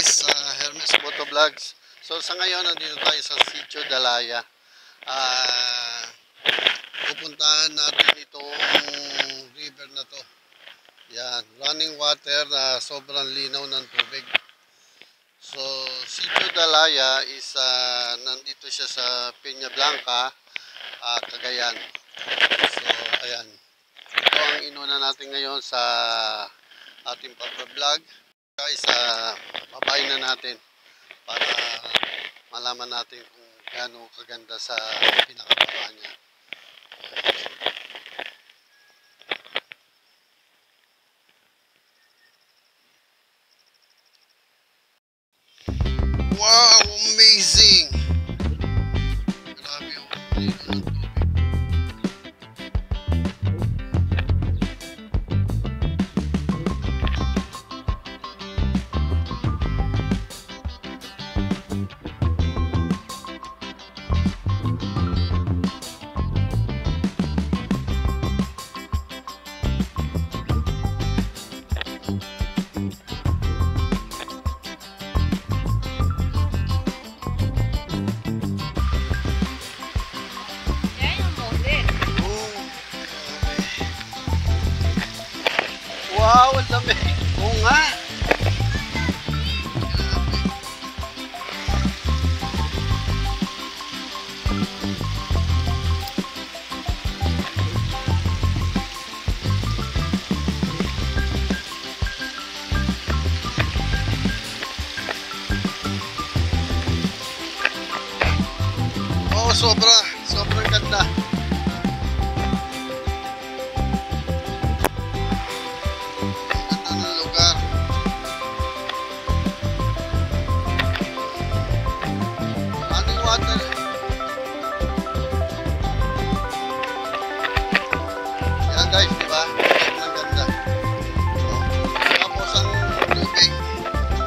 guys, Hermes Moto Vlogs. So sa ngayon, nandito tayo sa Sitio Dalaya. Pupuntahan natin itong river na to. Yan, running water na sobrang linaw ng tubig. So Sitio Dalaya is nandito siya sa Peña Blanca, Cagayan. So ayan, ito ang inuna natin ngayon sa ating pag-vlog. Guys, babayin na natin para malaman natin kung gaano kaganda sa pinakababa niya. Wow, amazing! Grabe yung lino ng tubig. Wow, ang dami. Oo nga. Oo, sobrang ganda. Yan guys, di ba? Sobrang ganda. Tapos ang tubig,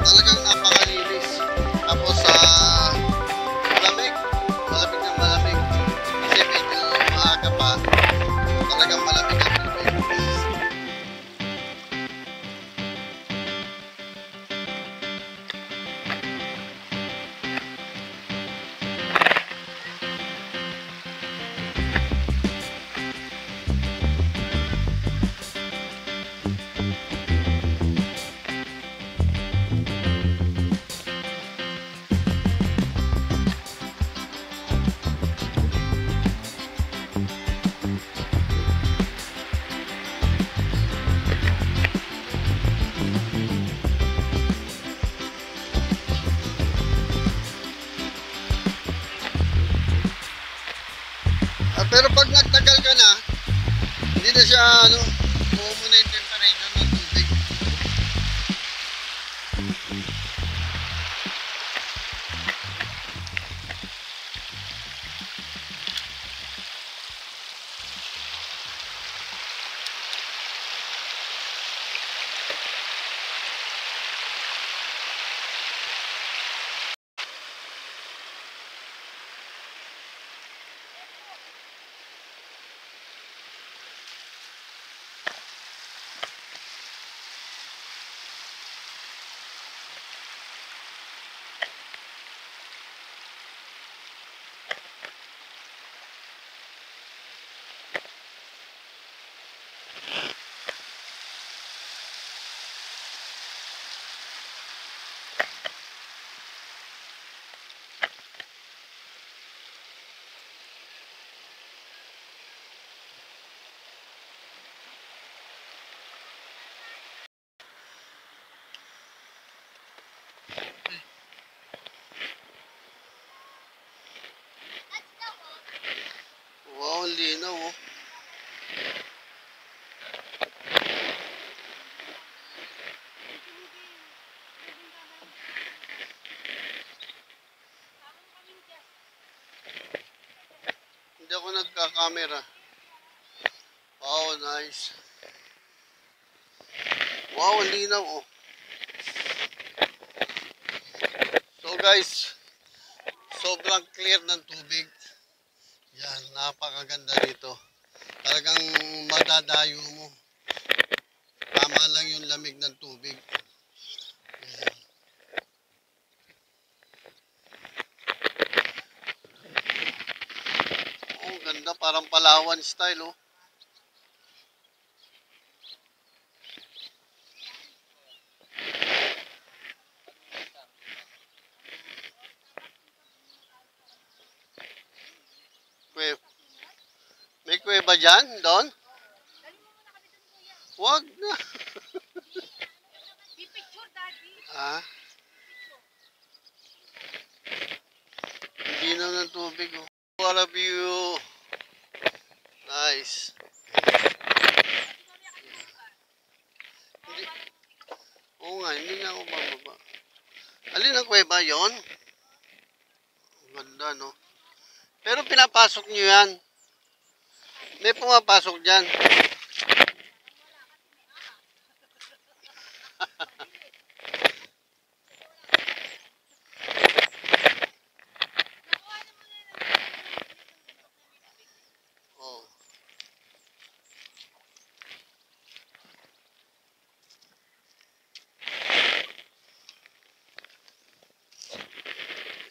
talagang napakalinis. Tapos malamig. Malamig na malamig. Kasi medyo maaga pa. Talagang malamig ang tubig. Pero pag nagtagal ka na, hindi na siya buo na yung temperature ng tubig. Wow, ang linaw oh. Hindi ako nagka-camera. Wow, nice. Wow, ang linaw oh. So guys, sobrang clear ng tubig. Yan, napakaganda dito. Talagang madadayo mo. Tama lang yung lamig ng tubig. Yan. Ganda, parang Palawan style, oh. Kwe- May kuweba dyan, doon? Wag na. Ah, hindi na ng tubig, oh. What a view. Nice. Hindi, oo nga, hindi na ako bababa. Alin ang kuweba yon? Ganda, no? Pero pinapasok nyo yan. May pumapasok dyan. Oh.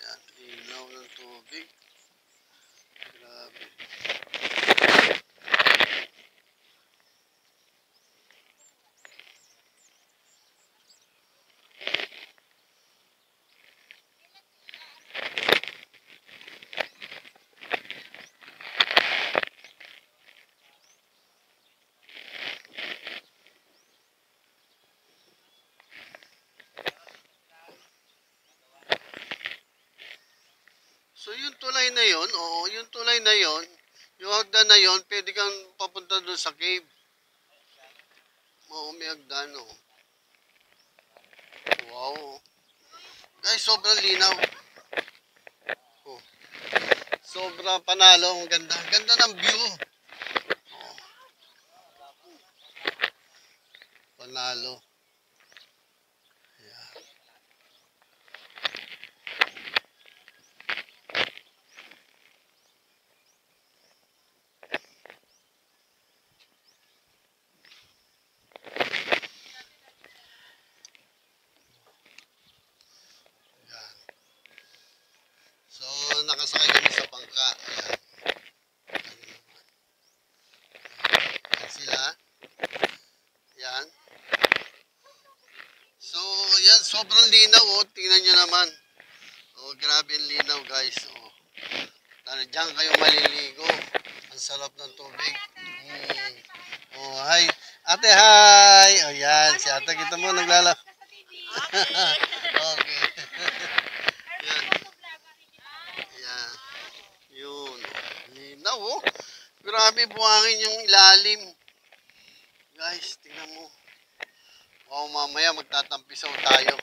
Yan, linaw ng tubig. Grabe. So yung tulay na yon, oo, yung tulay na yon, yung hagdan na yon, pwede kang papunta doon sa cave. Oo, may hagdan, oh. Wow. Guys, sobrang linaw. Oh, sobrang panalo, ang ganda. Ganda ng view. Oh, panalo. Yeah. Yan. So, nakasakay kami sa bangka. Ayan. Yan sila. Yan. So, yan, sobrang linaw, oh. Tingnan nyo naman. Oh, grabe ang linaw, guys. Oh. Diyan kayo maliligo. Ang sarap ng tubig. Mm. Oh, hi. Ate, hi. Oh, yan. Si ate, kita mo, naglalak. Okay. Yan. Yan. Yun. Linaw, oh. Grabe buhangin yung ilalim. Guys, tingnan mo. Oh, mamaya magtatampisaw tayo.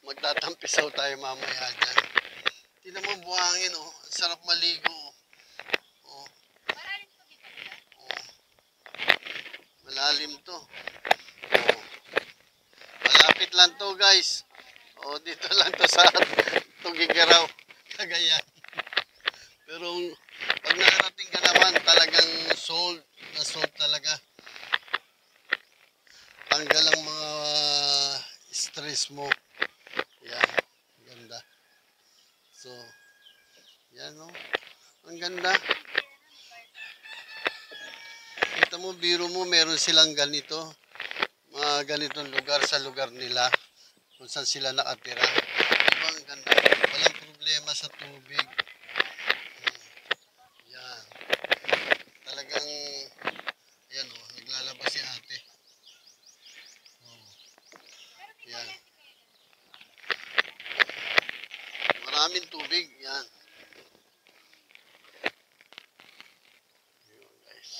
Magtatampisaw tayo mamaya dyan. Tingnan mo buhangin, oh. Ang sarap maligo, oh. Oh. Oh. Malalim to. Oh. Malapit lang to, guys. Oh, dito lang to sa Tugigaraw, Cagayan. Pero pag nakarating ka naman, talagang sold na sold talaga. Tanggal ang mga stress mo. Yan, ganda. So, yan, oh. Ang ganda. Kita mo, biro mo, meron silang ganito. Mga ganitong lugar sa lugar nila. Kung saan sila nakatira. Diba, ang ganda. Walang problema sa tubig. Yan. Talagang, yan, oh, naglalabas si ate. Oh. Yan. Maraming tubig. Yan. Yun, guys.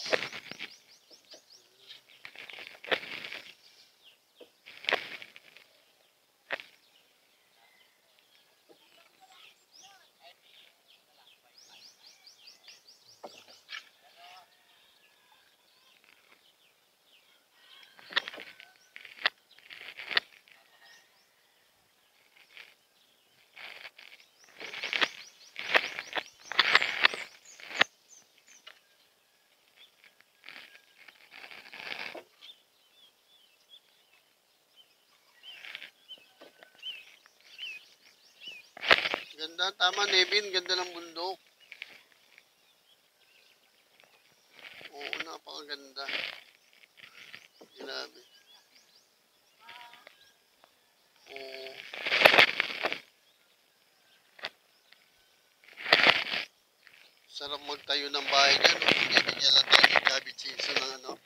Ganda, tama, Nevin. Ganda ng bundok. Oo, napakaganda. Grabe. Oo. Sarap magtayo ng bahay dyan. Bibigyan lang tayo ng cabbage ng ano.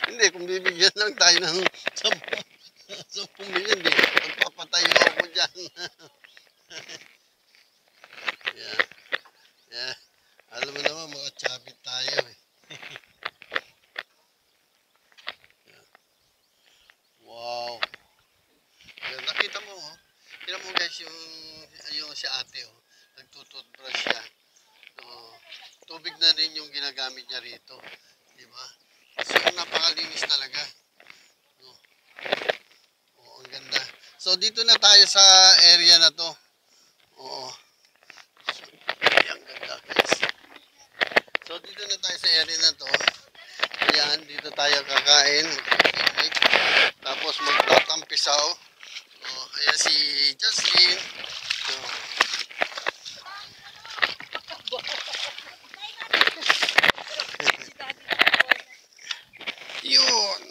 Hindi, kung bibigyan lang tayo ng 10 milyon, di. Magpapatayo ako dyan. Yeah. Yeah. Alam mo naman, mga chabit tayo eh. Yeah. Wow. Yeah, nakita mo, oh. Tignan mo guys, yung si ate, oh. Nagtututbrush siya. So, tubig na rin yung ginagamit niya rito. Diba? So, napakalinis talaga. No. Oo, ang ganda. So, dito na tayo sa area na to. Oo. So, ang ganda guys. So, dito na tayo sa area na to. Ayan, dito tayo kakain. Tapos, magtatampisaw. So, ayan si Jocelyn. So, yun.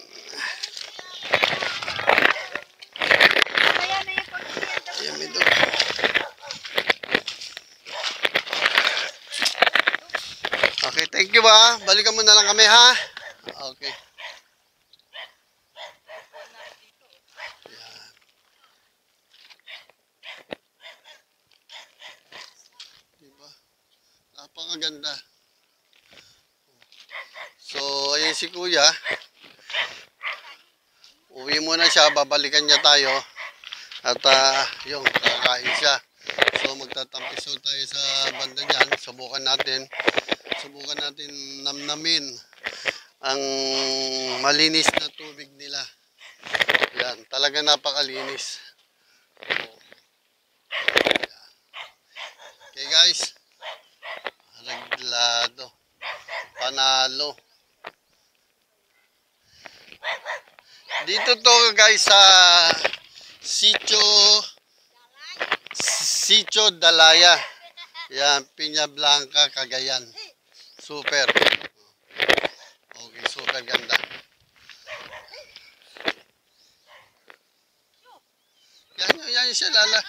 Ayan, may dog. Okay, thank you ba? Balikan mo na lang kami ha. Okay. Ayan. Diba? Napakaganda. So, ayan si kuya. Uwi muna siya, babalikan niya tayo. At yung kakain siya. So, magtatampiso tayo sa banda dyan. Subukan natin namnamin ang malinis na tubig nila. Yan, talaga napakalinis. So, okay guys. Reglado. Panalo. Dito to guys sa Sitio Dalaya. Yan, Piña Blanca, Cagayan. Super. Okay, super ganda. Yan siya lala.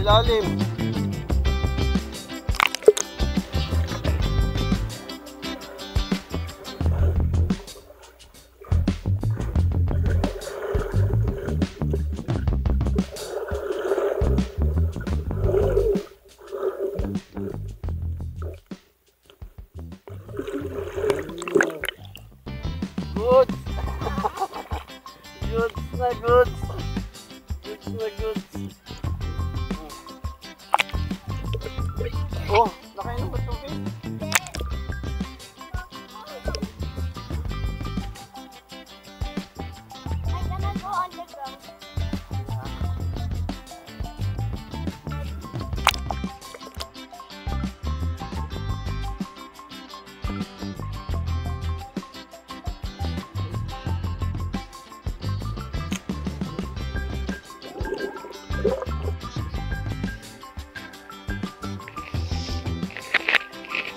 Ilalim. Good. My goods. Goods na goods. Oh, nakainom ba tubig? I'm gonna go on the ground.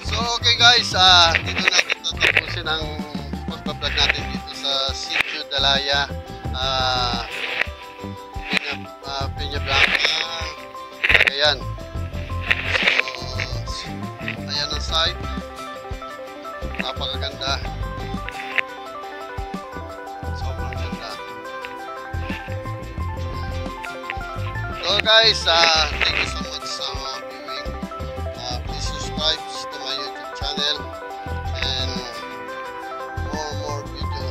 So okay guys, dito natin tatapusin ang pagbablog natin dito sa Sitio Dalaya, Peña Blanca, Cagayan. So ayan ang site, napakaganda, sobrang ganda. So guys, thank you so much sa viewing. Please subscribe to my YouTube channel and more video.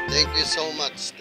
Thank you so much.